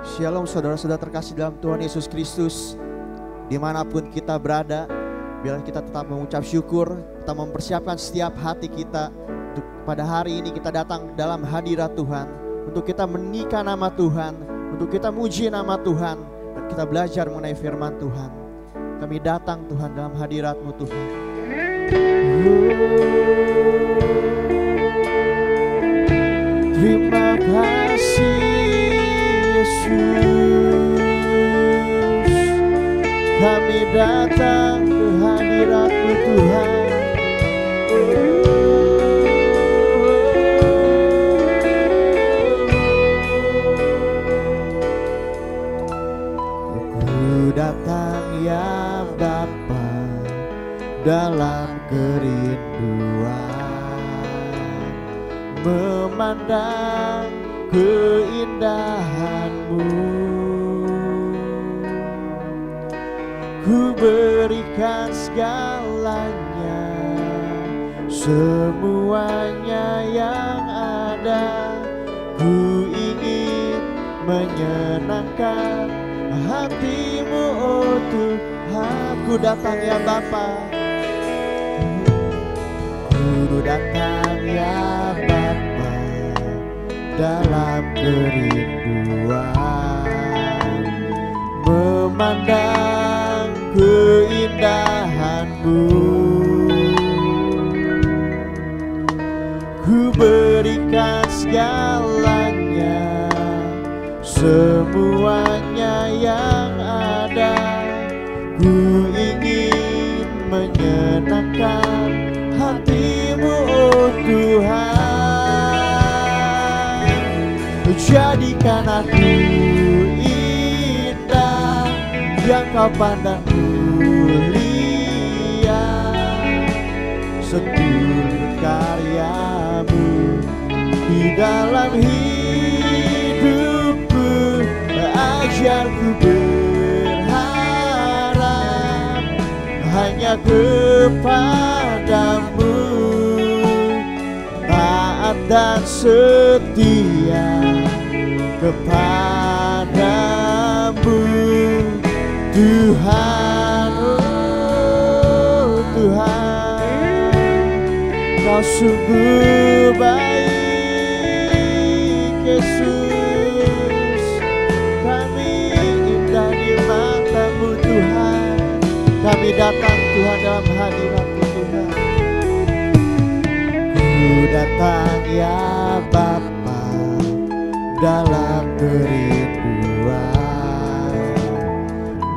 Shalom saudara-saudara terkasih dalam Tuhan Yesus Kristus. Dimanapun kita berada, biarlah kita tetap mengucap syukur, kita mempersiapkan setiap hati kita untuk pada hari ini kita datang dalam hadirat Tuhan, untuk kita meninggikan nama Tuhan, untuk kita muji nama Tuhan, dan kita belajar mengenai firman Tuhan. Kami datang Tuhan dalam hadirat-Mu Tuhan. Terima kasih Yesus, kami datang ke hadirat-Mu Tuhan. Ku datang ya Bapa dalam kerinduan, memandang keindahan-Mu. Ku berikan segalanya, semuanya yang ada. Ku ingin menyenangkan hati-Mu, oh Tuhan. Ku datang ya Bapa, ku datang ya Bapa dalam kerinduan, memandang keindahan-Mu. Ku berikan segalanya, semuanya yang ada. Ku ingin menyenangkan hati-Mu, oh Tuhan. Jadikan aku indah yang Kau pandang mulia, seturut karya-Mu di dalam hidupku. Ajarku berharap hanya kepada-Mu, taat dan setia kepada-Mu Tuhan. Oh Tuhan, Kau sungguh baik Yesus. Kami indah di mata-Mu Tuhan. Kami datang Tuhan dalam hadirat-Mu Tuhan. Ku datang ya Bapa dalam kerinduan,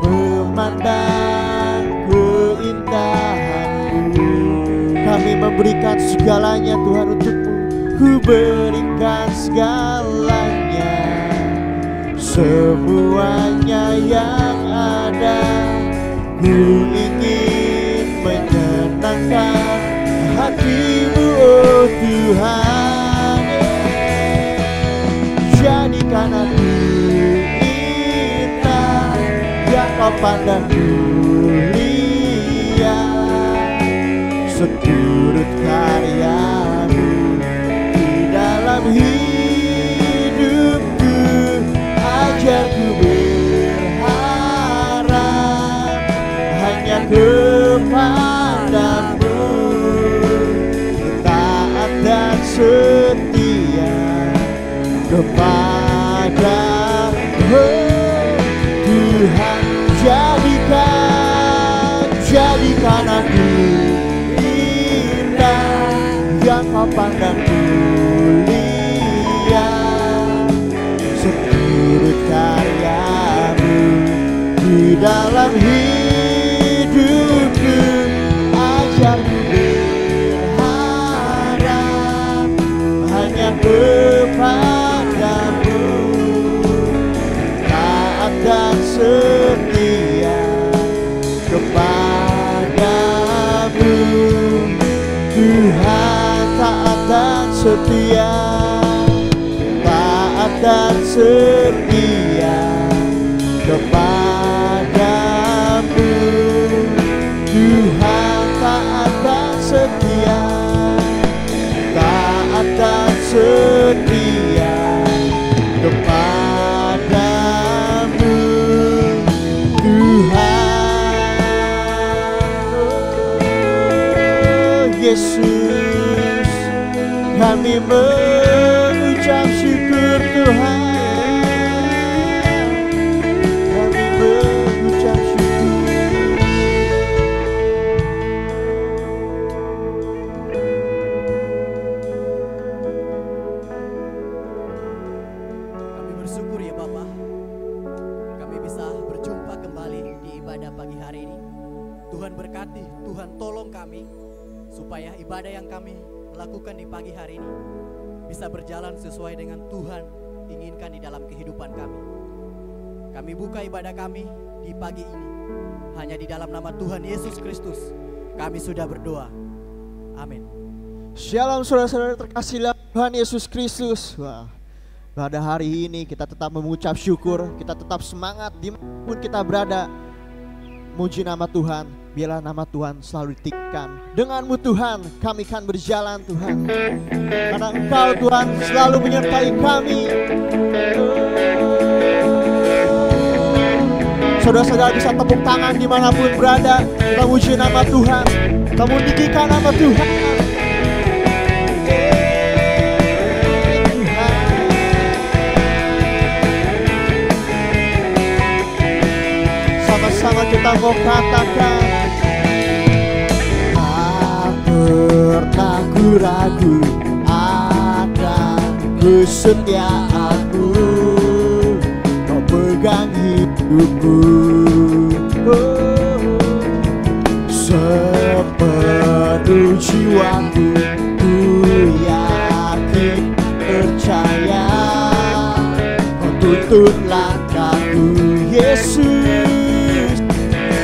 memandang keindahan-Mu. Kami memberikan segalanya Tuhan untuk-Mu. Ku berikan segalanya, semuanya yang ada. Ku ingin menyenangkan hati-Mu, oh Tuhan. Jadikan aku indah yang Kau pandang mulia, seturut karya-Mu di dalam hidupku. Ajarku berharap hanya kepada-Mu, taat dan setia kepada-Mu Tuhan. Jadikan aku indah yang Kau pandang mulia, seturut karya-Mu di dalam hidupku. Ajarku berharap hanya kepada-Mu, taat dan setia kepada-Mu Tuhan. Taat dan setia, taat dan setia kepada-Mu Tuhan. Taat dan setia, taat dan setia kepada Yesus. Kami mengucap syukur Tuhan. Kami mengucap syukur. Kami bersyukur ya Bapa, kami bisa berjumpa kembali di ibadah pagi hari ini. Tuhan berkati, Tuhan tolong kami supaya ibadah yang kami lakukan di pagi hari ini bisa berjalan sesuai dengan Tuhan inginkan di dalam kehidupan kami. Kami buka ibadah kami di pagi ini hanya di dalam nama Tuhan Yesus Kristus. Kami sudah berdoa. Amin. Shalom saudara-saudara terkasih dalam Tuhan Yesus Kristus. Wah, pada hari ini kita tetap mengucap syukur, kita tetap semangat dimanapun kita berada. Muji nama Tuhan, biarlah nama Tuhan selalu ditinggikan. Denganmu Tuhan kami akan berjalan Tuhan, karena Engkau Tuhan selalu menyertai kami. Saudara-saudara bisa tepuk tangan dimanapun berada. Kita muji nama Tuhan, kita meninggikan nama Tuhan. Sama-sama kita mau katakan, tak pernah ku ragu akan kesetiaanmu, kau pegang hidupku. Sepenuh jiwaku ku yakin percaya, kau tuntun langkahku Yesus.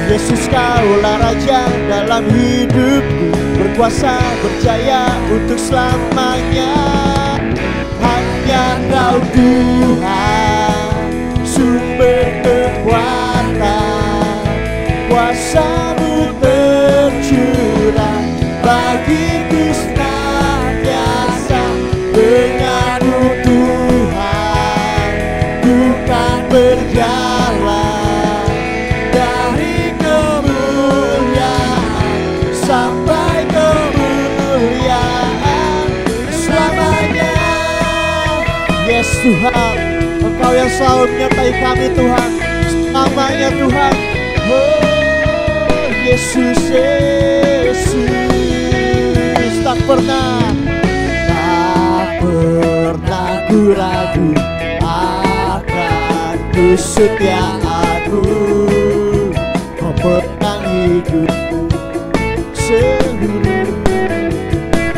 Yesus kaulah Raja dalam hidupku, berkuasa berjaya untuk selamanya. Hanya Kau Tuhan, sumber kekuatan, kuasa-Mu tercurah bagiku senantiasa. Denganmu Tuhan, ku kan berjalan dari kemuliaan sampai kemuliaan selamanya. Yes Tuhan, Engkau yang selalu menyertai kami Tuhan, selamanya Tuhan. Oh Yesus, Yesus, tak pernah ku ragu akan kesetiaanmu, kau pegang hidupku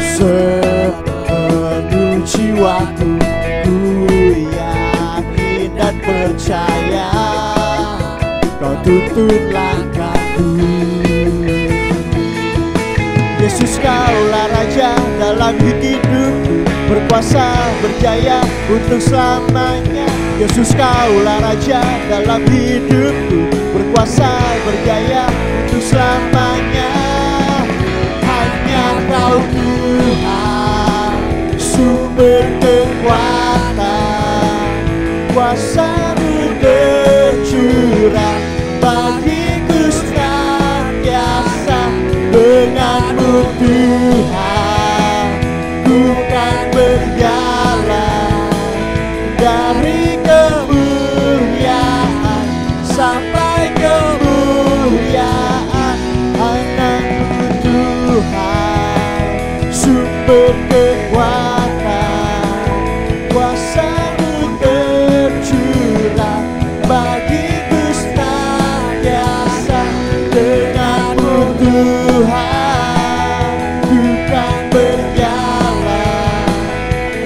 sepenuh jiwaku, ku yakin dan percaya, kau tuntun langkahku. Yesus kaulah Raja dalam hidupku, berkuasa berjaya untuk selamanya. Yesus kaulah Raja dalam hidupku, berkuasa berjaya untuk selamanya. Hanya Kau Tuhan, sumber kekuatan, kuasa-Mu tercurah bagiku senantiasa. Denganmu Tuhan, ku kan berjalan dari kemuliaan sampai kemuliaan. Anakmu Tuhan, sumber kekuatan, kuasa-Mu tercurah bagiku senantiasa. Denganmu Tuhan, ku kan berjalan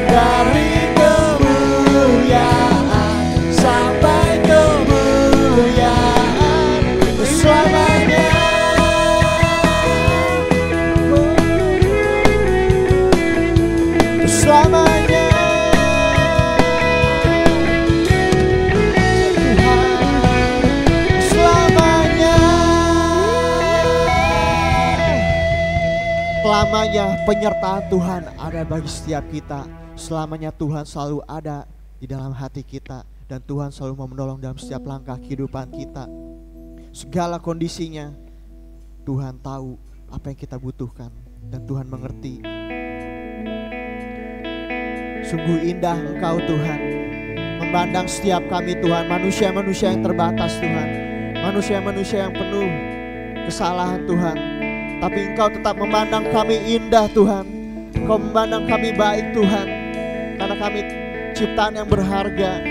dari kemuliaan sampai kemuliaan selamanya. Selamanya Tuhan, selamanya. Selamanya penyertaan Tuhan ada bagi setiap kita. Selamanya Tuhan selalu ada di dalam hati kita, dan Tuhan selalu mau menolong dalam setiap langkah kehidupan kita. Segala kondisinya Tuhan tahu apa yang kita butuhkan. dan Tuhan mengerti. Sungguh indah Engkau Tuhan, memandang setiap kami Tuhan, manusia-manusia yang terbatas Tuhan, manusia-manusia yang penuh kesalahan Tuhan. Tapi Engkau tetap memandang kami indah Tuhan, Engkau memandang kami baik Tuhan, karena kami ciptaan yang berharga.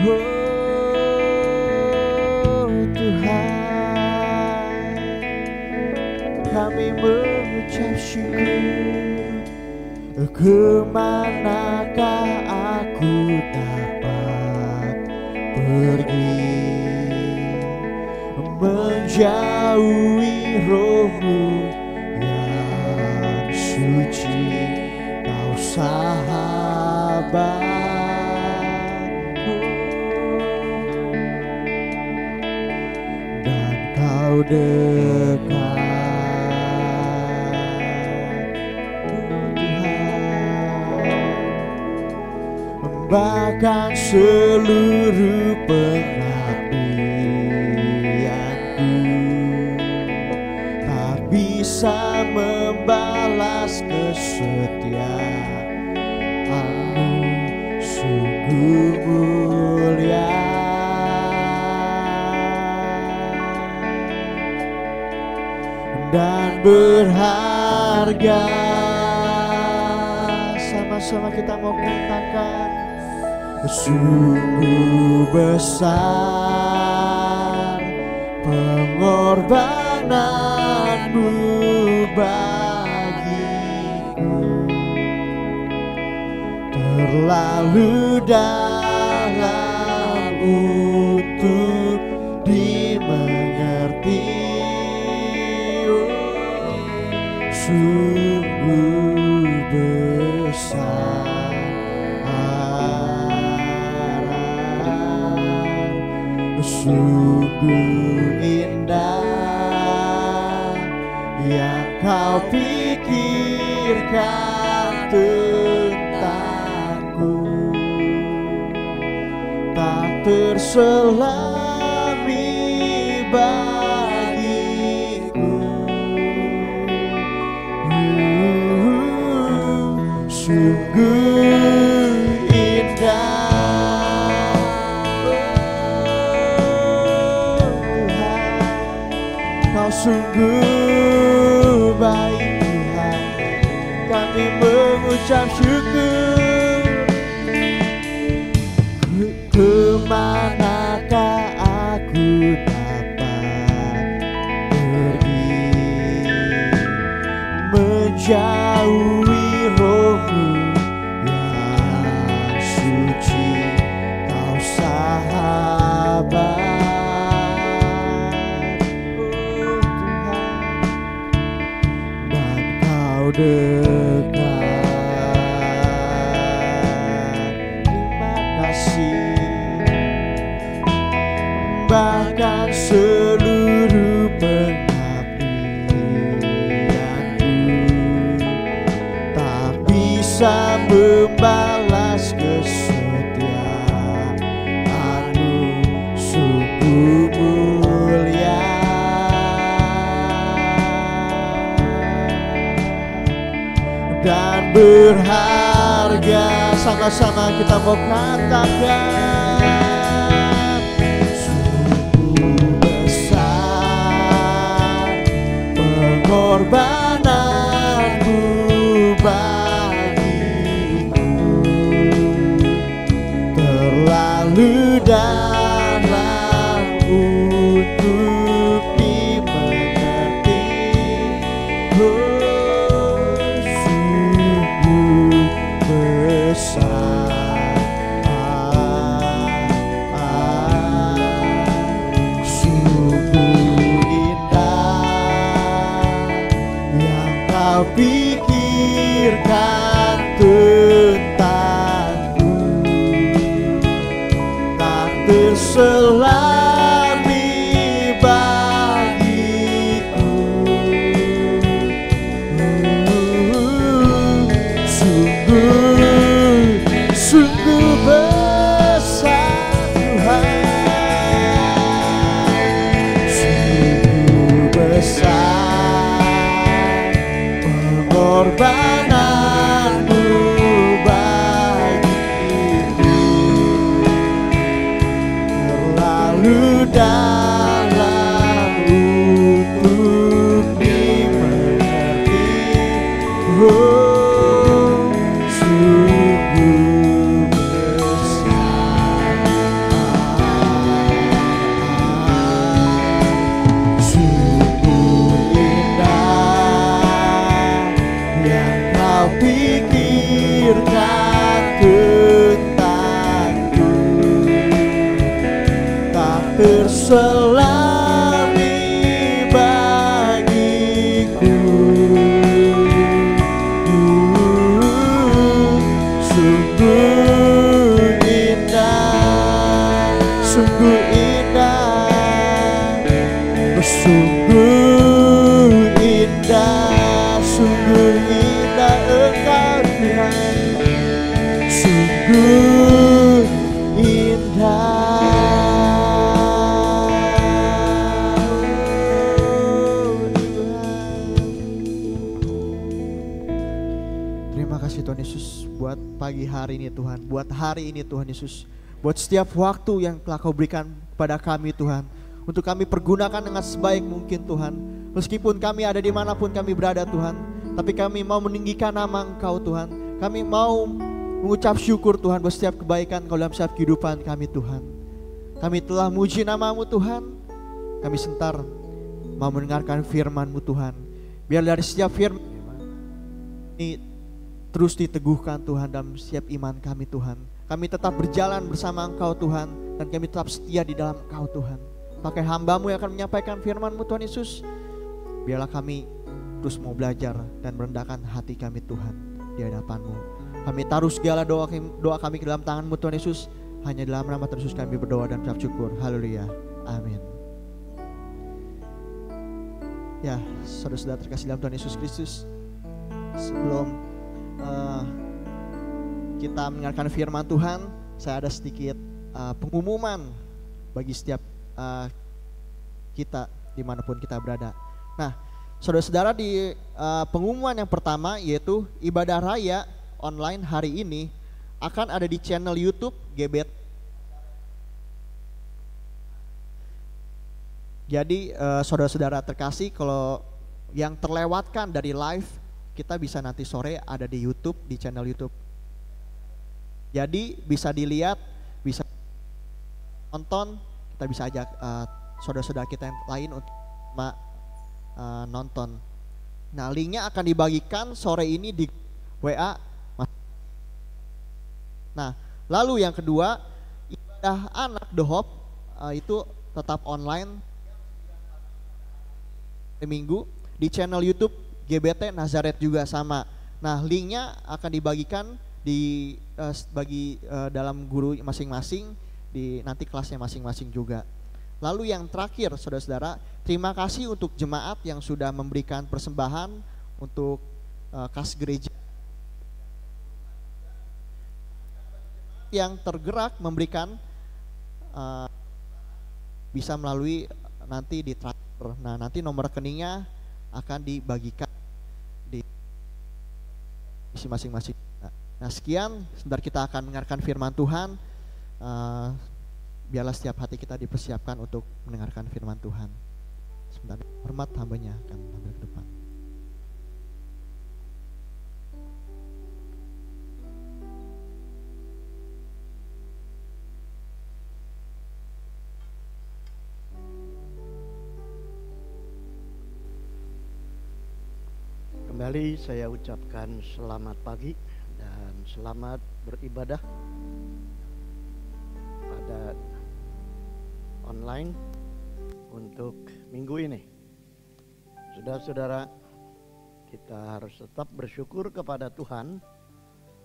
Oh Tuhan, kami mengucap syukur. Kemanakah aku dapat pergi, menjauhi Roh-Mu yang suci, Kau sahabat. Dan Kau dekat, bahkan seluruh pengabdianku tak bisa membalas kesetiaan-Mu, sungguh mulia dan berharga. Sama-sama kita mau katakan, sungguh besar pengorbanan-Mu bagiku, terlalu dalam untuk dimengerti. Sungguh besar, sungguh indah yang Kau pikirkan tentangku, tak terselami bagiku. Sungguh indah, Kau sungguh baik Tuhan, kami mengucap syukur. Kemanakah aku dapat pergi, menjauhi Roh-Mu yang suci, Kau sahabat. Dekat, terima kasih. Bahkan seluruh pengabdianku tak bisa membalas kesetiaan-Mu, sungguh mulia dan berharga. Sama-sama kita mau katakan, sungguh besar pengorbanan-Mu bagiku, terlalu dalam untuk dimengerti. Pikirkan tentangku, tak terselami bagiku. Sungguh besar Tuhan, sungguh besar mudahlah untuk dimengerti. Oh, sungguh besar, sungguh indah yang kau pikirkan tentangku, tak terselami bagiku. Sungguh indah, sungguh indah, sungguh indah, sungguh indah Engkau Tuhan, sungguh indah. Terima kasih Tuhan Yesus buat pagi hari ini Tuhan, buat hari ini Tuhan Yesus, buat setiap waktu yang telah Kau berikan kepada kami Tuhan, untuk kami pergunakan dengan sebaik mungkin Tuhan. Meskipun kami ada dimanapun kami berada Tuhan, tapi kami mau meninggikan nama Engkau Tuhan. Kami mau mengucap syukur Tuhan buat setiap kebaikan Kau dalam setiap kehidupan kami Tuhan. Kami telah muji nama-Mu Tuhan. Kami sebentar mau mendengarkan firman-Mu Tuhan. Biar dari setiap firman ini terus diteguhkan Tuhan dalam setiap iman kami Tuhan. Kami tetap berjalan bersama Engkau Tuhan, dan kami tetap setia di dalam Engkau Tuhan. Pakai hamba-Mu yang akan menyampaikan firman-Mu Tuhan Yesus. Biarlah kami terus mau belajar dan merendahkan hati kami Tuhan di hadapan-Mu. Kami taruh segala doa kami ke dalam tangan-Mu Tuhan Yesus. Hanya dalam nama Tuhan Yesus kami berdoa dan ucap syukur. Haleluya. Amin. Ya, saudara-saudara terkasih dalam Tuhan Yesus Kristus, sebelum kita mendengarkan firman Tuhan, saya ada sedikit pengumuman bagi setiap kita dimanapun kita berada. Nah, saudara-saudara, di pengumuman yang pertama yaitu ibadah raya online hari ini akan ada di channel YouTube GBT. Jadi saudara-saudara terkasih, kalau yang terlewatkan dari live, kita bisa nanti sore ada di YouTube, di channel YouTube. Jadi bisa dilihat, bisa nonton, kita bisa ajak saudara-saudara kita yang lain untuk nonton. Nah, linknya akan dibagikan sore ini di WA. Nah, lalu yang kedua, ibadah anak The Hope itu tetap online Minggu di channel YouTube GBT Nazaret juga sama. Nah, linknya akan dibagikan bagi dalam guru masing-masing di nanti kelasnya masing-masing juga. Lalu yang terakhir, saudara-saudara, terima kasih untuk jemaat yang sudah memberikan persembahan untuk kas gereja, yang tergerak memberikan bisa melalui nanti di transfer. Nah, nanti nomor rekeningnya akan dibagikan di masing-masing. Nah, sekian, sebentar kita akan mendengarkan firman Tuhan. Biarlah setiap hati kita dipersiapkan untuk mendengarkan firman Tuhan. Sebentar, hormat hambanya akan ambil ke depan. Kembali saya ucapkan selamat pagi dan selamat beribadah pada online untuk minggu ini. Saudara-saudara, kita harus tetap bersyukur kepada Tuhan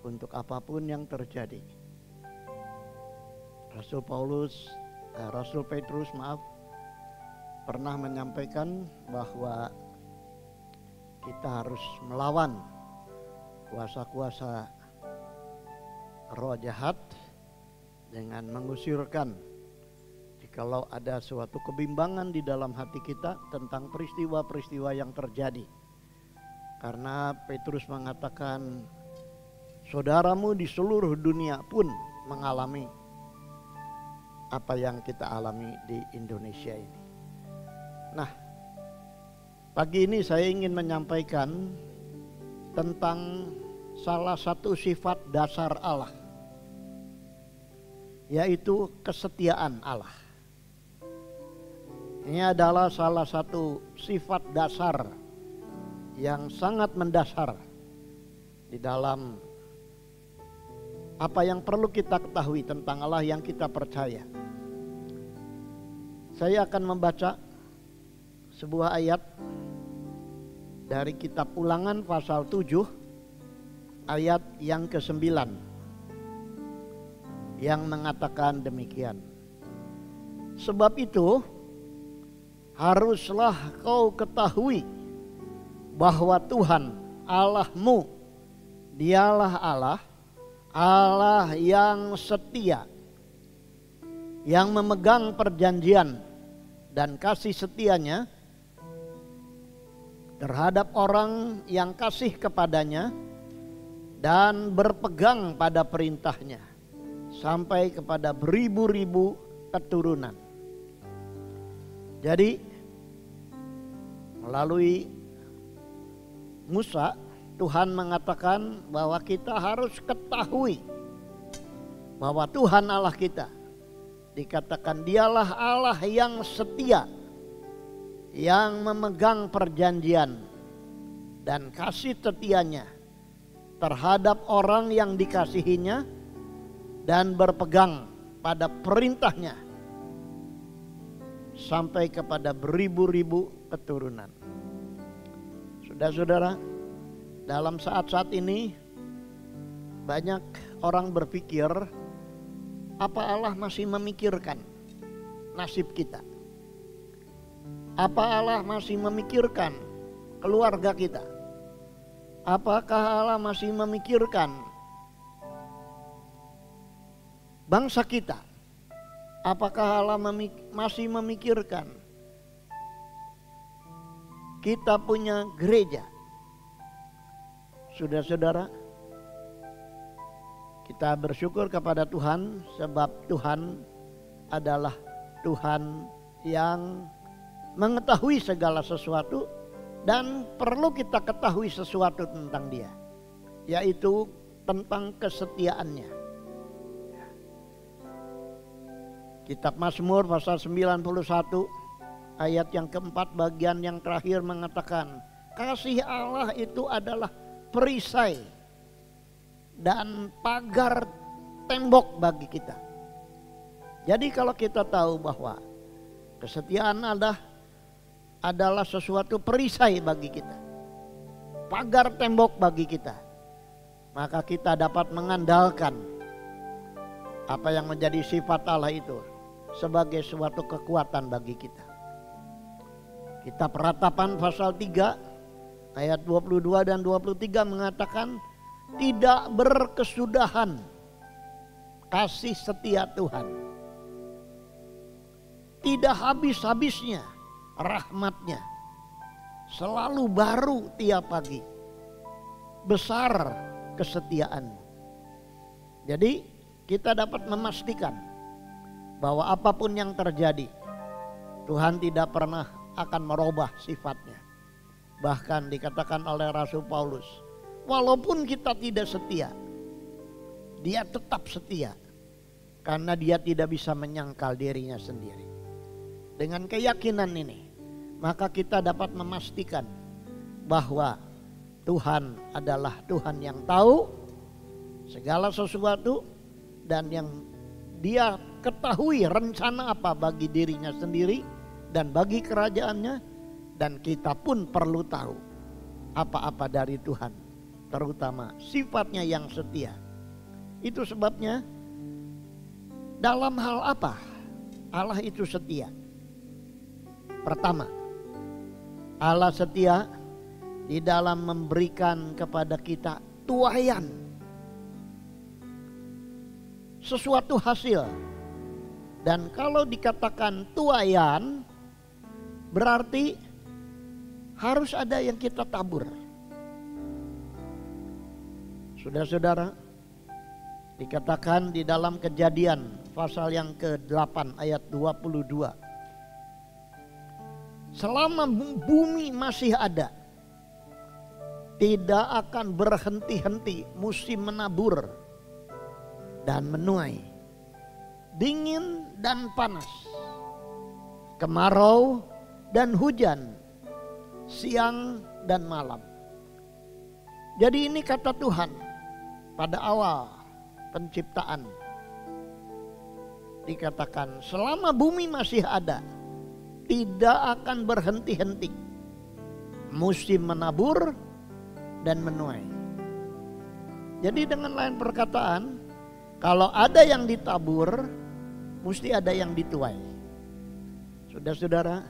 untuk apapun yang terjadi. Rasul Petrus pernah menyampaikan bahwa kita harus melawan kuasa-kuasa roh jahat dengan mengusirkan jikalau ada suatu kebimbangan di dalam hati kita tentang peristiwa-peristiwa yang terjadi. Karena Petrus mengatakan, saudaramu di seluruh dunia pun mengalami apa yang kita alami di Indonesia ini. Nah, pagi ini saya ingin menyampaikan tentang salah satu sifat dasar Allah, yaitu kesetiaan Allah. Ini adalah salah satu sifat dasar yang sangat mendasar di dalam apa yang perlu kita ketahui tentang Allah yang kita percaya. Saya akan membaca sebuah ayat dari kitab Ulangan pasal 7 ayat yang ke-9 yang mengatakan demikian. Sebab itu haruslah kau ketahui bahwa Tuhan Allahmu dialah Allah yang setia, yang memegang perjanjian dan kasih setianya terhadap orang yang kasih kepadanya dan berpegang pada perintahnya sampai kepada beribu-ribu keturunan. Jadi melalui Musa, Tuhan mengatakan bahwa kita harus ketahui bahwa Tuhan Allah kita, dikatakan dialah Allah yang setia, yang memegang perjanjian dan kasih setianya terhadap orang yang dikasihinya dan berpegang pada perintahnya sampai kepada beribu-ribu keturunan. Saudara-saudara, dalam saat-saat ini banyak orang berpikir, apa Allah masih memikirkan nasib kita? Apa Allah masih memikirkan keluarga kita? Apakah Allah masih memikirkan bangsa kita? Apakah Allah masih memikirkan kita punya gereja? Saudara-saudara, kita bersyukur kepada Tuhan sebab Tuhan adalah Tuhan yang mengetahui segala sesuatu dan perlu kita ketahui sesuatu tentang Dia, yaitu tentang kesetiaannya. Kitab Mazmur pasal 91 ayat yang keempat bagian yang terakhir mengatakan, kasih Allah itu adalah perisai dan pagar tembok bagi kita. Jadi kalau kita tahu bahwa kesetiaan adalah sesuatu perisai bagi kita, pagar tembok bagi kita, maka kita dapat mengandalkan apa yang menjadi sifat Allah itu sebagai suatu kekuatan bagi kita. Kitab Ratapan pasal 3 ayat 22 dan 23 mengatakan, tidak berkesudahan kasih setia Tuhan, tidak habis-habisnya rahmatnya, selalu baru tiap pagi, besar kesetiaan. Jadi kita dapat memastikan bahwa apapun yang terjadi, Tuhan tidak pernah akan merubah sifatnya. Bahkan dikatakan oleh Rasul Paulus, walaupun kita tidak setia, Dia tetap setia, karena Dia tidak bisa menyangkal dirinya sendiri. Dengan keyakinan ini, maka kita dapat memastikan bahwa Tuhan adalah Tuhan yang tahu segala sesuatu dan yang Dia ketahui rencana apa bagi dirinya sendiri dan bagi kerajaannya. Dan kita pun perlu tahu apa-apa dari Tuhan, terutama sifatnya yang setia. Itu sebabnya dalam hal apa Allah itu setia? Pertama, Allah setia di dalam memberikan kepada kita tuaian, sesuatu hasil. Dan kalau dikatakan tuaian, berarti harus ada yang kita tabur. Saudara-saudara, dikatakan di dalam Kejadian pasal yang ke-8 ayat 22. Selama bumi masih ada, tidak akan berhenti-henti musim menabur dan menuai, dingin dan panas, kemarau dan hujan, siang dan malam. Jadi ini kata Tuhan pada awal penciptaan. Dikatakan selama bumi masih ada, tidak akan berhenti-henti musim menabur dan menuai. Jadi dengan lain perkataan, kalau ada yang ditabur, mesti ada yang dituai. Saudara-saudara,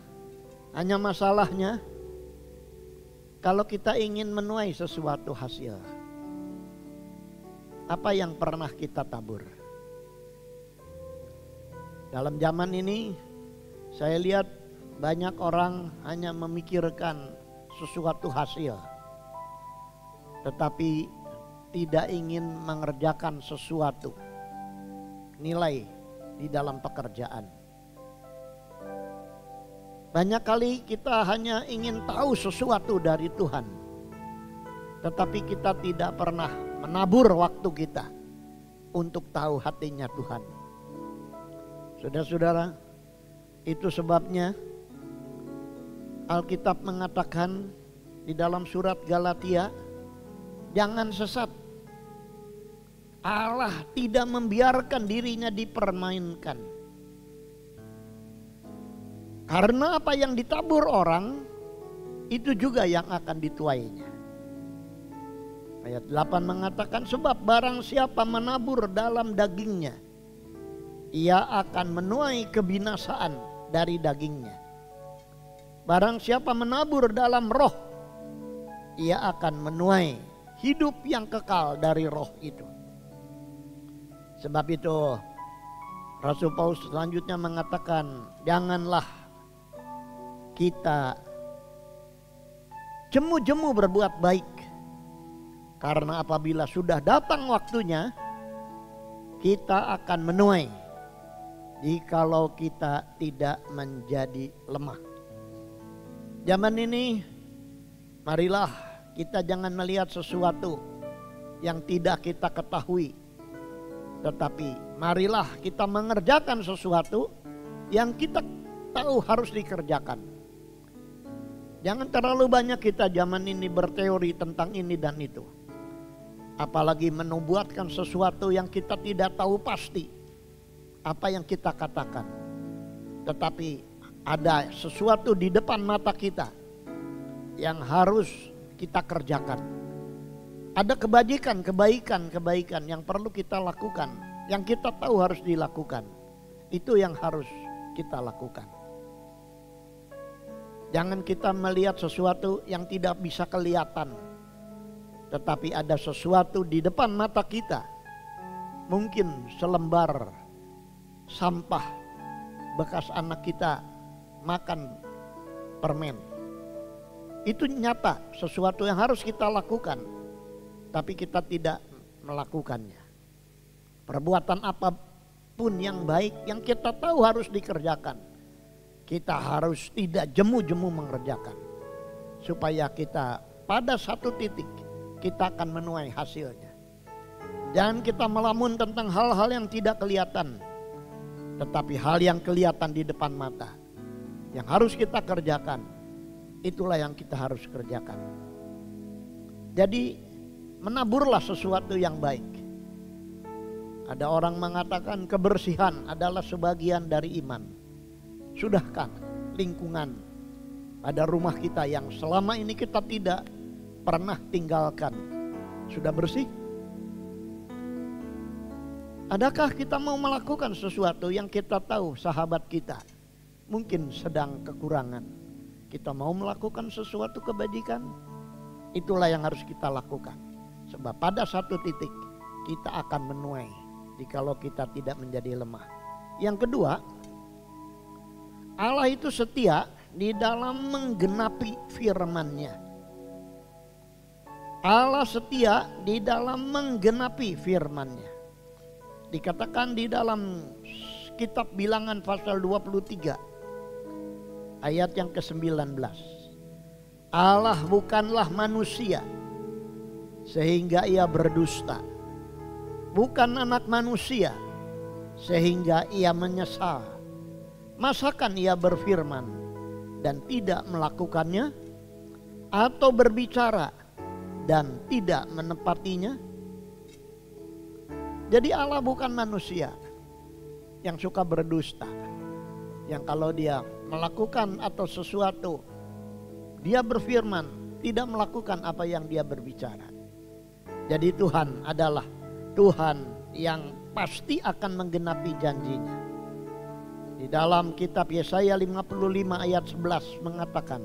hanya masalahnya kalau kita ingin menuai sesuatu hasil, apa yang pernah kita tabur? Dalam zaman ini saya lihat banyak orang hanya memikirkan sesuatu hasil, tetapi tidak ingin mengerjakan sesuatu nilai di dalam pekerjaan. Banyak kali kita hanya ingin tahu sesuatu dari Tuhan, tetapi kita tidak pernah menabur waktu kita untuk tahu hatinya Tuhan. Saudara-saudara, itu sebabnya Alkitab mengatakan di dalam surat Galatia, jangan sesat. Allah tidak membiarkan dirinya dipermainkan. Karena apa yang ditabur orang, itu juga yang akan dituainya. Ayat 8 mengatakan, sebab barang siapa menabur dalam dagingnya, ia akan menuai kebinasaan dari dagingnya. Barang siapa menabur dalam roh, ia akan menuai hidup yang kekal dari roh itu. Sebab itu Rasul Paulus selanjutnya mengatakan, janganlah kita jemu-jemu berbuat baik, karena apabila sudah datang waktunya, kita akan menuai jikalau kita tidak menjadi lemah. Zaman ini, marilah kita jangan melihat sesuatu yang tidak kita ketahui, tetapi marilah kita mengerjakan sesuatu yang kita tahu harus dikerjakan. Jangan terlalu banyak kita zaman ini berteori tentang ini dan itu, apalagi menubuatkan sesuatu yang kita tidak tahu pasti apa yang kita katakan. Tetapi ada sesuatu di depan mata kita yang harus kita kerjakan. Ada kebaikan yang perlu kita lakukan, yang kita tahu harus dilakukan. Itu yang harus kita lakukan. Jangan kita melihat sesuatu yang tidak bisa kelihatan, tetapi ada sesuatu di depan mata kita. Mungkin selembar sampah bekas anak kita makan permen. Itu nyata, sesuatu yang harus kita lakukan, tapi kita tidak melakukannya. Perbuatan apapun yang baik yang kita tahu harus dikerjakan, kita harus tidak jemu-jemu mengerjakan, supaya kita pada satu titik kita akan menuai hasilnya. Jangan kita melamun tentang hal-hal yang tidak kelihatan, tetapi hal yang kelihatan di depan mata yang harus kita kerjakan, itulah yang kita harus kerjakan. Jadi menaburlah sesuatu yang baik. Ada orang mengatakan kebersihan adalah sebagian dari iman. Sudahkah lingkungan pada rumah kita yang selama ini kita tidak pernah tinggalkan sudah bersih? Adakah kita mau melakukan sesuatu yang kita tahu sahabat kita mungkin sedang kekurangan? Kita mau melakukan sesuatu kebajikan? Itulah yang harus kita lakukan. Sebab pada satu titik kita akan menuai jikalau kita tidak menjadi lemah. Yang kedua, Allah itu setia di dalam menggenapi firman-Nya. Allah setia di dalam menggenapi firman-Nya. Dikatakan di dalam kitab Bilangan pasal 23 ayat yang ke-19. Allah bukanlah manusia sehingga ia berdusta, bukan anak manusia sehingga ia menyesal. Masakan ia berfirman dan tidak melakukannya, atau berbicara dan tidak menepatinya? Jadi Allah bukan manusia yang suka berdusta, yang kalau dia melakukan atau sesuatu, dia berfirman, tidak melakukan apa yang dia berbicara. Jadi Tuhan adalah Tuhan yang pasti akan menggenapi janjinya. Di dalam kitab Yesaya 55 ayat 11 mengatakan,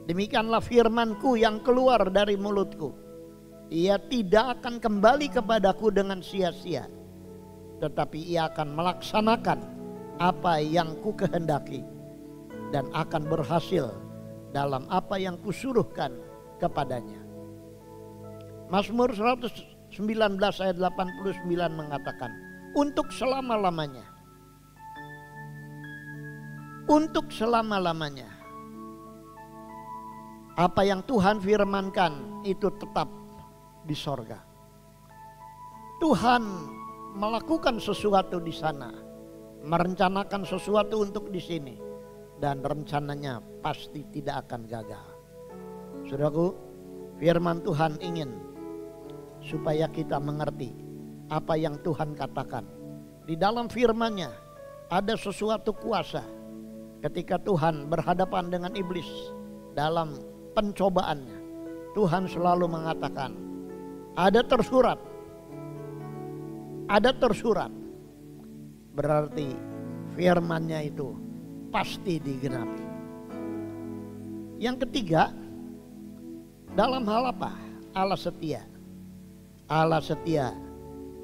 demikianlah firmanku yang keluar dari mulutku. Ia tidak akan kembali kepadaku dengan sia-sia, tetapi ia akan melaksanakan apa yang ku kehendaki dan akan berhasil dalam apa yang kusuruhkan kepadanya. Mazmur 119 ayat 89 mengatakan, untuk selama-lamanya. Untuk selama-lamanya. Apa yang Tuhan firmankan itu tetap di sorga. Tuhan melakukan sesuatu di sana, merencanakan sesuatu untuk di sini, dan rencananya pasti tidak akan gagal. Saudaraku, firman Tuhan ingin supaya kita mengerti apa yang Tuhan katakan. Di dalam firman-Nya ada sesuatu kuasa. Ketika Tuhan berhadapan dengan iblis dalam pencobaannya, Tuhan selalu mengatakan, ada tersurat. Ada tersurat. Berarti firman-Nya itu pasti digenapi. Yang ketiga, dalam hal apa? Allah setia. Allah setia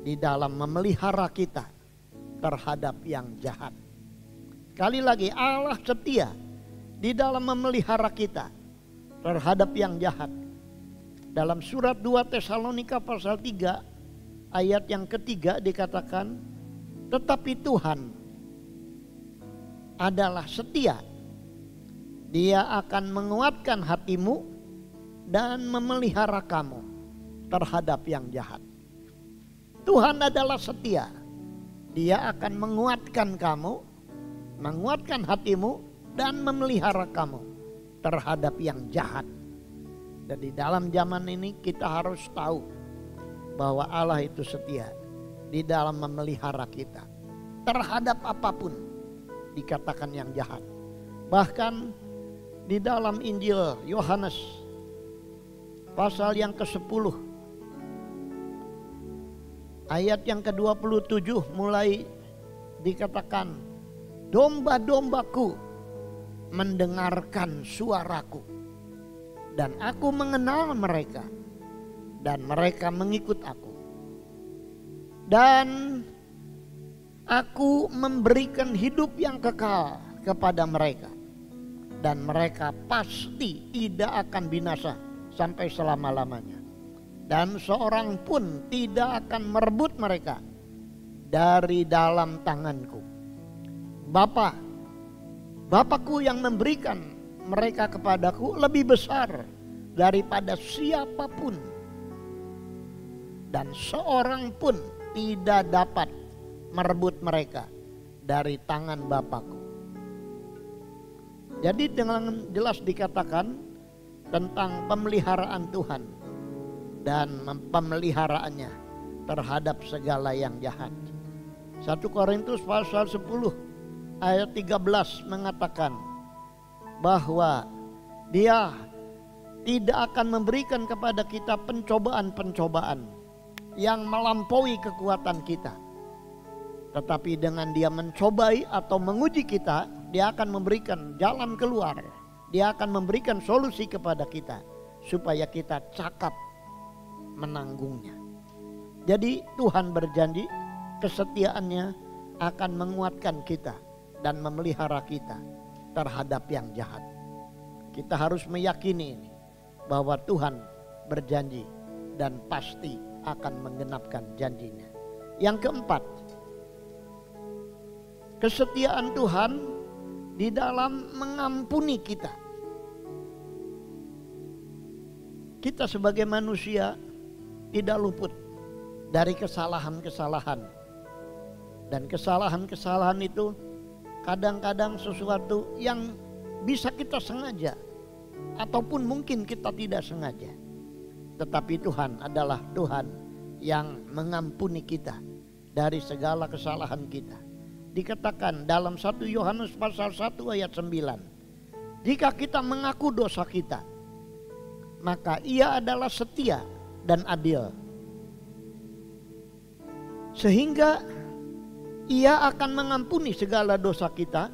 di dalam memelihara kita terhadap yang jahat. Sekali lagi, Allah setia di dalam memelihara kita terhadap yang jahat. Dalam surat 2 Tesalonika pasal 3 ayat yang ketiga dikatakan, tetapi Tuhan adalah setia. Dia akan menguatkan hatimu dan memelihara kamu terhadap yang jahat. Tuhan adalah setia. Dia akan menguatkan kamu, menguatkan hatimu dan memelihara kamu terhadap yang jahat. Dan di dalam zaman ini kita harus tahu bahwa Allah itu setia di dalam memelihara kita terhadap apapun dikatakan yang jahat. Bahkan di dalam Injil Yohanes pasal yang ke-10 ayat yang ke-27 mulai dikatakan, domba-dombaku mendengarkan suaraku dan aku mengenal mereka dan mereka mengikut aku. Dan aku memberikan hidup yang kekal kepada mereka dan mereka pasti tidak akan binasa sampai selama-lamanya. Dan seorang pun tidak akan merebut mereka dari dalam tanganku. Bapakku yang memberikan mereka kepadaku lebih besar daripada siapapun. Dan seorang pun tidak dapat merebut mereka dari tangan Bapakku. Jadi dengan jelas dikatakan tentang pemeliharaan Tuhan dan pemeliharaannya terhadap segala yang jahat. 1 Korintus pasal 10 ayat 13 mengatakan bahwa Dia tidak akan memberikan kepada kita pencobaan-pencobaan yang melampaui kekuatan kita. Tetapi dengan Dia mencobai atau menguji kita, Dia akan memberikan jalan keluar. Dia akan memberikan solusi kepada kita supaya kita cakap menanggungnya. Jadi Tuhan berjanji kesetiaannya akan menguatkan kita dan memelihara kita terhadap yang jahat. Kita harus meyakini ini, bahwa Tuhan berjanji dan pasti akan menggenapkan janjinya. Yang keempat, kesetiaan Tuhan di dalam mengampuni kita. Kita sebagai manusia tidak luput dari kesalahan-kesalahan. Dan kesalahan-kesalahan itu kadang-kadang sesuatu yang bisa kita sengaja ataupun mungkin kita tidak sengaja. Tetapi Tuhan adalah Tuhan yang mengampuni kita dari segala kesalahan kita. Dikatakan dalam 1 Yohanes pasal 1 ayat 9. Jika kita mengaku dosa kita, maka Ia adalah setia dan adil, sehingga Ia akan mengampuni segala dosa kita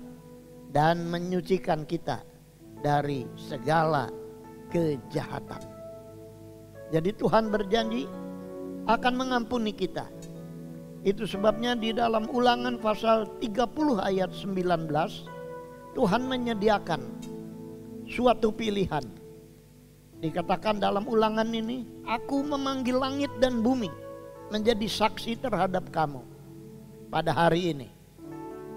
dan menyucikan kita dari segala kejahatan. Jadi Tuhan berjanji akan mengampuni kita. Itu sebabnya di dalam Ulangan pasal 30 ayat 19 Tuhan menyediakan suatu pilihan. Dikatakan dalam Ulangan ini, aku memanggil langit dan bumi menjadi saksi terhadap kamu pada hari ini.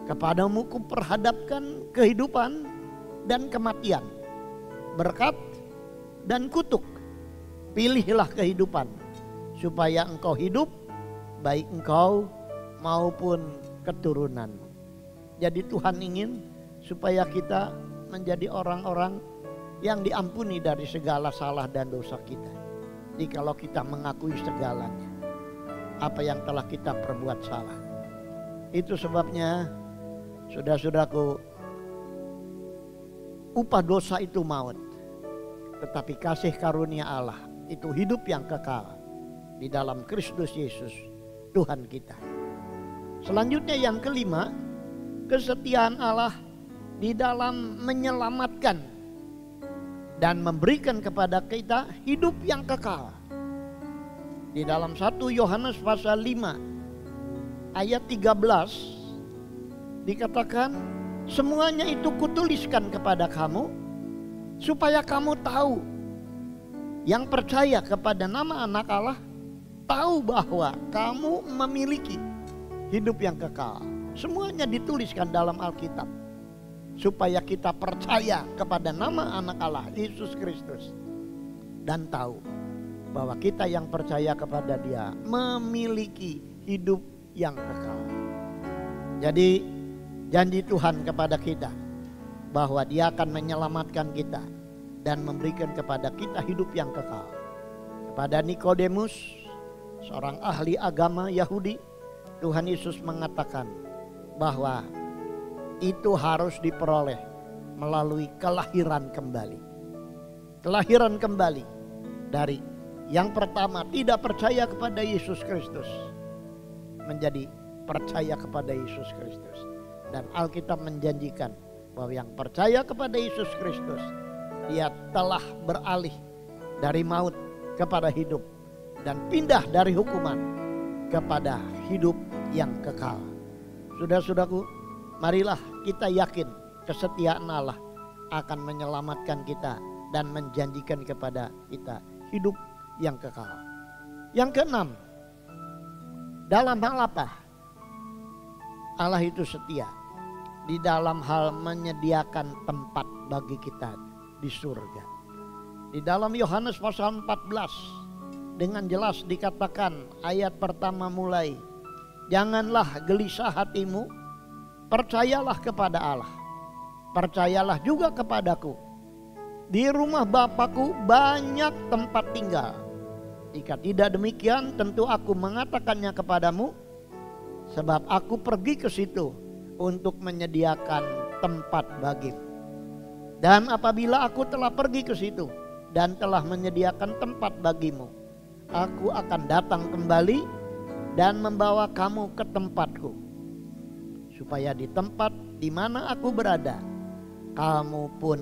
Kepadamu kuperhadapkan kehidupan dan kematian, berkat dan kutuk. Pilihlah kehidupan supaya engkau hidup, baik engkau maupun keturunanmu. Jadi Tuhan ingin supaya kita menjadi orang-orang yang diampuni dari segala salah dan dosa kita. Jikalau kita mengakui segalanya apa yang telah kita perbuat salah. Itu sebabnya saudara-saudaraku, upah dosa itu maut, tetapi kasih karunia Allah itu hidup yang kekal di dalam Kristus Yesus Tuhan kita. Selanjutnya yang kelima, kesetiaan Allah di dalam menyelamatkan dan memberikan kepada kita hidup yang kekal. Di dalam 1 Yohanes pasal 5 ayat 13 dikatakan, semuanya itu kutuliskan kepada kamu supaya kamu tahu, yang percaya kepada nama anak Allah tahu bahwa kamu memiliki hidup yang kekal. Semuanya dituliskan dalam Alkitab supaya kita percaya kepada nama anak Allah Yesus Kristus dan tahu bahwa kita yang percaya kepada Dia memiliki hidup yang kekal. Jadi janji Tuhan kepada kita bahwa Dia akan menyelamatkan kita dan memberikan kepada kita hidup yang kekal. Kepada Nikodemus, seorang ahli agama Yahudi, Tuhan Yesus mengatakan bahwa itu harus diperoleh melalui kelahiran kembali. Kelahiran kembali dari yang pertama tidak percaya kepada Yesus Kristus menjadi percaya kepada Yesus Kristus. Dan Alkitab menjanjikan bahwa yang percaya kepada Yesus Kristus, dia telah beralih dari maut kepada hidup dan pindah dari hukuman kepada hidup yang kekal. Saudara-saudaraku, marilah kita yakin kesetiaan Allah akan menyelamatkan kita dan menjanjikan kepada kita hidup yang kekal. Yang keenam, dalam hal apa Allah itu setia? Di dalam hal menyediakan tempat bagi kita di surga. Di dalam Yohanes pasal 14 dengan jelas dikatakan ayat pertama mulai, janganlah gelisah hatimu, percayalah kepada Allah, percayalah juga kepadaku. Di rumah Bapakku banyak tempat tinggal. Jika tidak demikian, tentu aku mengatakannya kepadamu, sebab aku pergi ke situ untuk menyediakan tempat bagimu. Dan apabila aku telah pergi ke situ dan telah menyediakan tempat bagimu, aku akan datang kembali dan membawa kamu ke tempatku, supaya di tempat di mana aku berada, kamu pun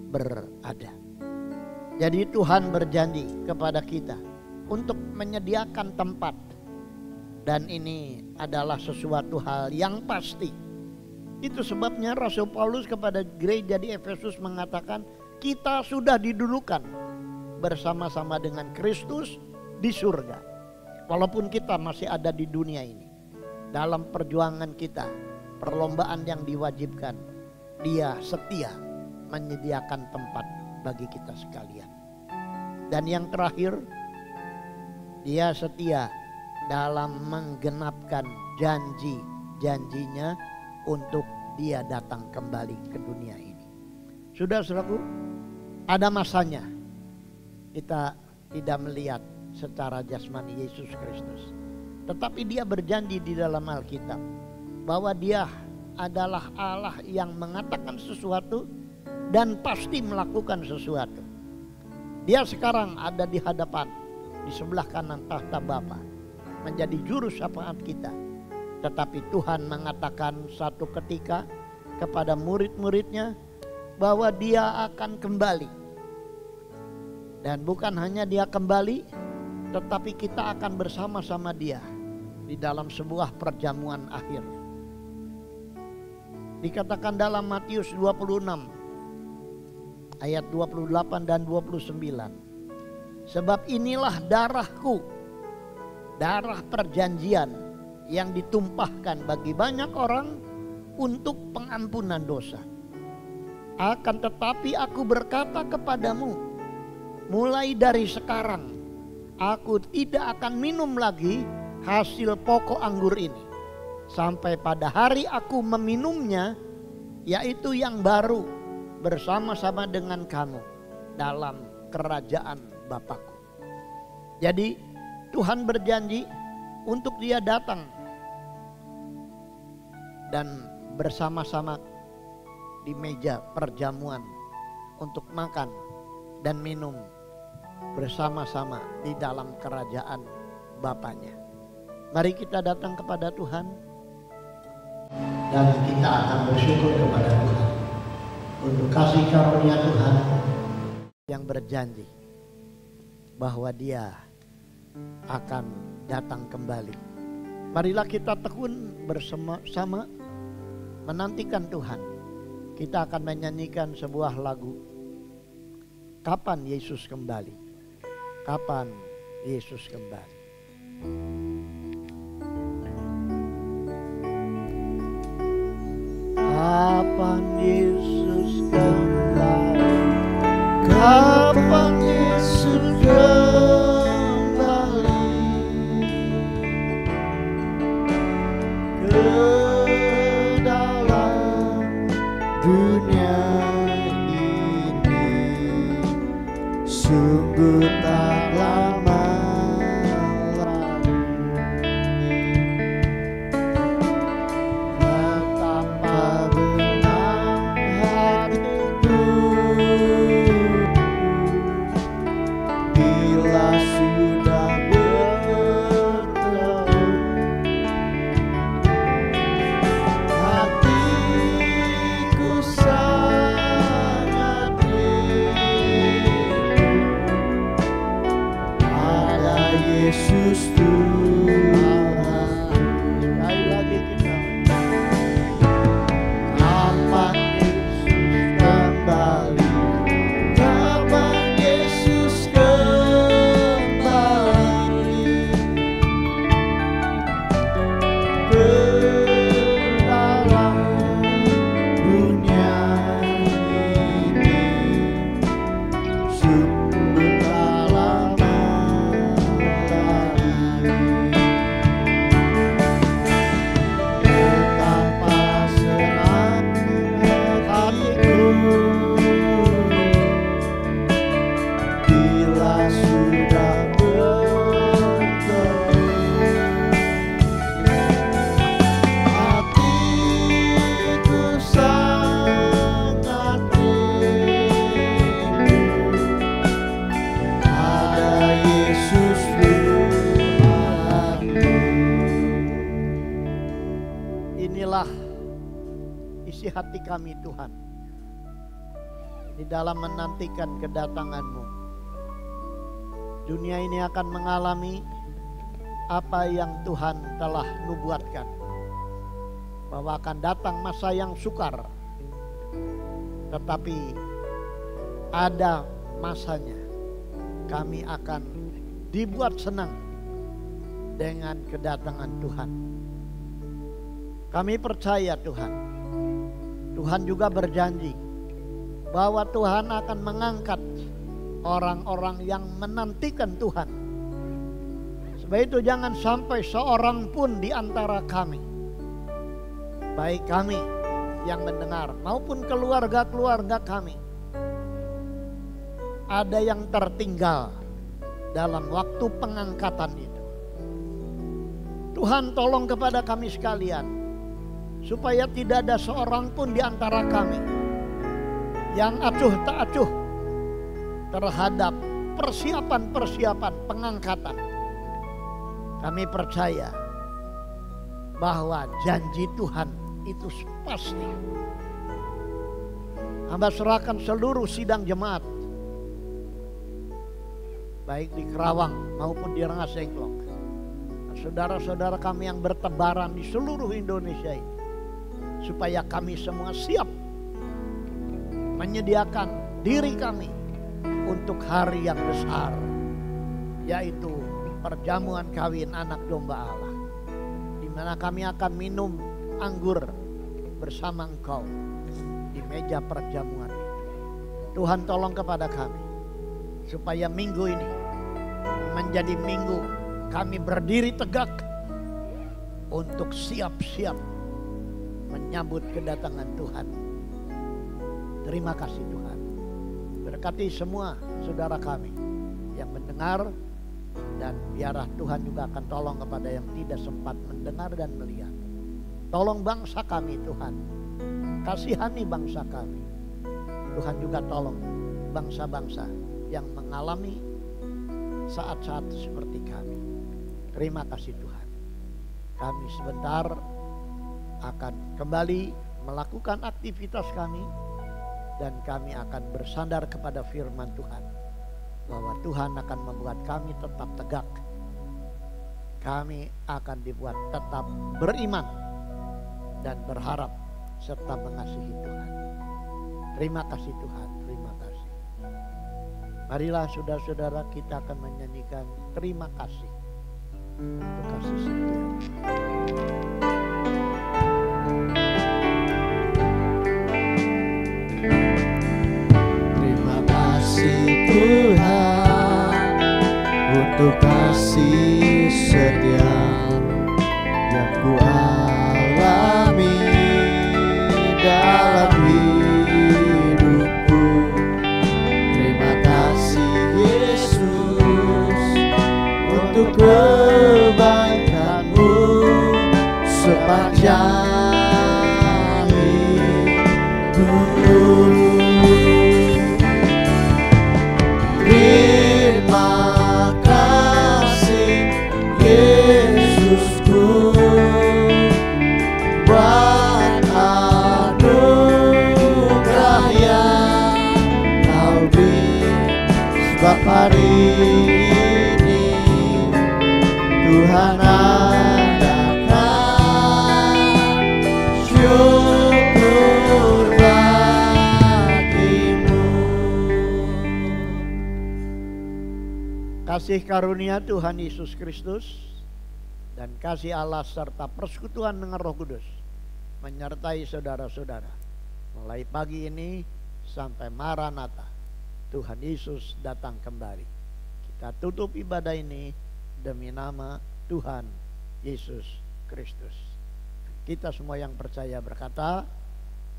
berada. Jadi Tuhan berjanji kepada kita untuk menyediakan tempat, dan ini adalah sesuatu hal yang pasti. Itu sebabnya Rasul Paulus kepada gereja di Efesus mengatakan, kita sudah didulukan bersama-sama dengan Kristus di surga. Walaupun kita masih ada di dunia ini, dalam perjuangan kita perlombaan yang diwajibkan, Dia setia menyediakan tempat bagi kita sekalian. Dan yang terakhir, Dia setia dalam menggenapkan janji-janjinya untuk Dia datang kembali ke dunia ini. Saudara-saudaraku, ada masanya kita tidak melihat secara jasmani Yesus Kristus, tetapi Dia berjanji di dalam Alkitab bahwa Dia adalah Allah yang mengatakan sesuatu dan pasti melakukan sesuatu. Dia sekarang ada di hadapan, di sebelah kanan tahta Bapa, menjadi juru syafaat kita. Tetapi Tuhan mengatakan satu ketika kepada murid-muridnya bahwa Dia akan kembali. Dan bukan hanya Dia kembali, tetapi kita akan bersama-sama Dia di dalam sebuah perjamuan akhir. Dikatakan dalam Matius 26 ayat 28 dan 29. Sebab inilah darahku, darah perjanjian yang ditumpahkan bagi banyak orang untuk pengampunan dosa. Akan tetapi aku berkata kepadamu, mulai dari sekarang aku tidak akan minum lagi hasil pokok anggur ini, sampai pada hari aku meminumnya, yaitu yang baru bersama-sama dengan kamu dalam kerajaan Bapakku. Jadi Tuhan berjanji untuk Dia datang dan bersama-sama di meja perjamuan untuk makan dan minum bersama-sama di dalam kerajaan Bapaknya. Mari kita datang kepada Tuhan dan kita akan bersyukur kepada Tuhan untuk kasih karunia Tuhan yang berjanji bahwa Dia akan datang kembali. Marilah kita tekun bersama-sama menantikan Tuhan. Kita akan menyanyikan sebuah lagu, Kapan Yesus Kembali? Kapan Yesus kembali? Kapan Yesus kembali? Kapan Yesus kembali ke dalam dunia ini? Sungguh tak lama lagi, betapa benang hatiku bila sudah bertemu. Hatiku sangat rindu ada Yesus Tuhan. Sekali lagi kita, kapan Yesus kembali? Kapan Yesus kembali ke dalam dunia ini? Sungguh tak lama lagi, betapa senang hatiku bila sudah bertemu. Hatiku sangat rindu ada Yesus Tuhanku. Inilah isi hati kami Tuhan di dalam menantikan kedatangan-Mu. Dunia ini akan mengalami apa yang Tuhan telah nubuatkan, bahwa akan datang masa yang sukar, tetapi ada masanya kami akan dibuat senang dengan kedatangan Tuhan. Kami percaya Tuhan, Tuhan juga berjanji bahwa Tuhan akan mengangkat orang-orang yang menantikan Tuhan. Sebab itu jangan sampai seorang pun di antara kami, baik kami yang mendengar maupun keluarga-keluarga kami, ada yang tertinggal dalam waktu pengangkatan itu. Tuhan tolong kepada kami sekalian, supaya tidak ada seorang pun di antara kami yang acuh tak acuh terhadap persiapan-persiapan pengangkatan. Kami percaya bahwa janji Tuhan itu pasti. Hamba serahkan seluruh sidang jemaat, baik di Kerawang maupun di Rengas Dengklok, saudara-saudara kami yang bertebaran di seluruh Indonesia ini, supaya kami semua siap menyediakan diri kami untuk hari yang besar, yaitu perjamuan kawin anak domba Allah, di mana kami akan minum anggur bersama Engkau di meja perjamuan itu. Tuhan tolong kepada kami, supaya minggu ini menjadi minggu kami berdiri tegak untuk siap-siap menyambut kedatangan Tuhan. Terima kasih Tuhan. Berkati semua saudara kami yang mendengar, dan biarlah Tuhan juga akan tolong kepada yang tidak sempat mendengar dan melihat. Tolong bangsa kami Tuhan, kasihani bangsa kami. Tuhan juga tolong bangsa-bangsa yang mengalami saat-saat seperti kami. Terima kasih Tuhan. Kami sebentar akan kembali melakukan aktivitas kami, dan kami akan bersandar kepada firman Tuhan, bahwa Tuhan akan membuat kami tetap tegak. Kami akan dibuat tetap beriman dan berharap serta mengasihi Tuhan. Terima kasih Tuhan, terima kasih. Marilah saudara-saudara, kita akan menyanyikan terima kasih untuk kasih setia. Terima kasih Tuhan untuk kasih setia yang ku alami dalam hidupku. Terima kasih Yesus untuk kebaikan-Mu sepanjang hidupku. Terima kasih Yesusku buat anugerah yang Kau beri. Sebab hari ini Tuhan adakan syukur bagimu. Kasih karunia Tuhan Yesus Kristus dan kasih Allah serta persekutuan dengan Roh Kudus menyertai saudara-saudara mulai pagi ini sampai Maranatha, Tuhan Yesus datang kembali. Kita tutup ibadah ini demi nama Tuhan Yesus Kristus. Kita semua yang percaya berkata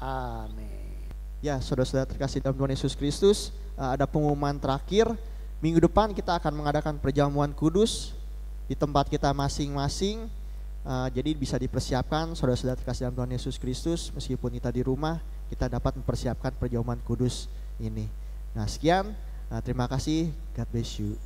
amin. Ya, saudara-saudara terkasih dalam Tuhan Yesus Kristus, ada pengumuman terakhir. Minggu depan kita akan mengadakan perjamuan kudus di tempat kita masing-masing. Jadi bisa dipersiapkan saudara-saudara terkasih dalam Tuhan Yesus Kristus, meskipun kita di rumah, kita dapat mempersiapkan perjamuan kudus ini. Nah, sekian, terima kasih, God bless you.